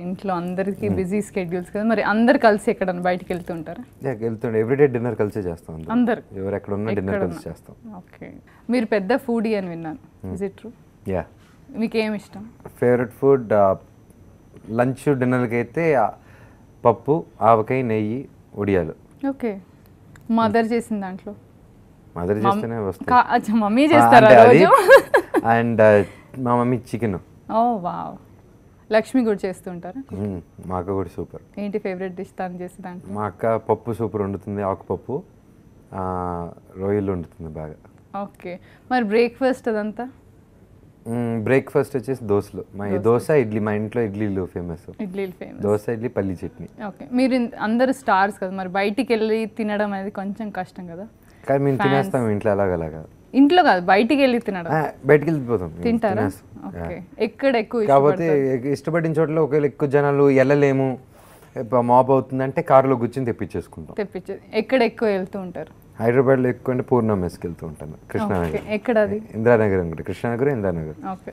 ఇంట్లో అందరికి busy schedules కదా, మరి అందరు కలిసి ఎక్కడన్నా బయటికి వెళ్తుంటారా? వెళ్తుండే ఎవ్రీడే డిన్నర్ కలిసి చేస్తాం అందరు ఎవరు ఎక్కడ ఉన్నా డిన్నర్ కలిసి చేస్తాం. ఓకే, మీరు పెద్ద ఫుడీ అని విన్నాను, ఇస్ ఇట్ ట్రూ? యా, మీకు ఏమి ఇష్టం? ఫేవరెట్ ఫుడ్ లంచ్ డిన్నర్కి అయితే పప్పు, ఆవకాయ, నెయ్యి, ఉడియాలు. ఓకే, మదర్ చేసిన దాంట్లో మదర్ చేస్తేనే వస్తాయి. మమ్మీ చేస్తారా రోజు? అండ్ మా మమ్మీ చికెన్. ఓ వావ్, లక్ష్మి కూడా చేస్తుంటారా? మా అక్క కూడా సూపర్. ఏంటి ఫేవరెట్ డిష్ తను చేసే దాంట్లో? మా అక్క పప్పు సూపర్ వండుతుంది, ఆకుపప్పు, రొయ్యలు వండుతుంది బాగా. ఓకే, మరి బ్రేక్ఫాస్ట్ అదంతా? బ్రేక్ఫాస్ట్ వచ్చేసి దోశలు. దోశ ఇడ్లీ, మా ఇంట్లో ఇడ్లీలు ఫేమస్. ఇడ్లీలు ఫేమస్. దోశ, ఇడ్లీ, పల్లి చట్నీ. ఓకే, మీరు అందరు స్టార్స్ కదా, మరి బయటికి వెళ్ళి తినడం అనేది కొంచెం కష్టం కదా? కానీ మేము తినేస్తాం ఇంట్లో అలాగలాగా. ఇంట్లో కాదు, బయటికి వెళ్ళి తినడం. బయటికి వెళ్ళిపోతాం, తింటారా? ఓకే, ఎక్కడ ఎక్కువ కాకపోతే ఇష్టపడిన చోట్ల ఒకవేళ ఎక్కువ జనాలు వెళ్ళలేము, మాప్ అవుతుందంటే కారులో కూర్చొని తెప్పించేసుకుంటాం. ఎక్కడ ఎక్కువ వెళ్తూ ఉంటారు? హైదరాబాద్లో ఎక్కువ అంటే పూర్ణ మెస్కి వెళ్తూ ఉంటాను. కృష్ణానగర్. ఎక్కడ అది? ఇందిరానగర్. కృష్ణానగర్, ఇందిరానగర్. ఓకే,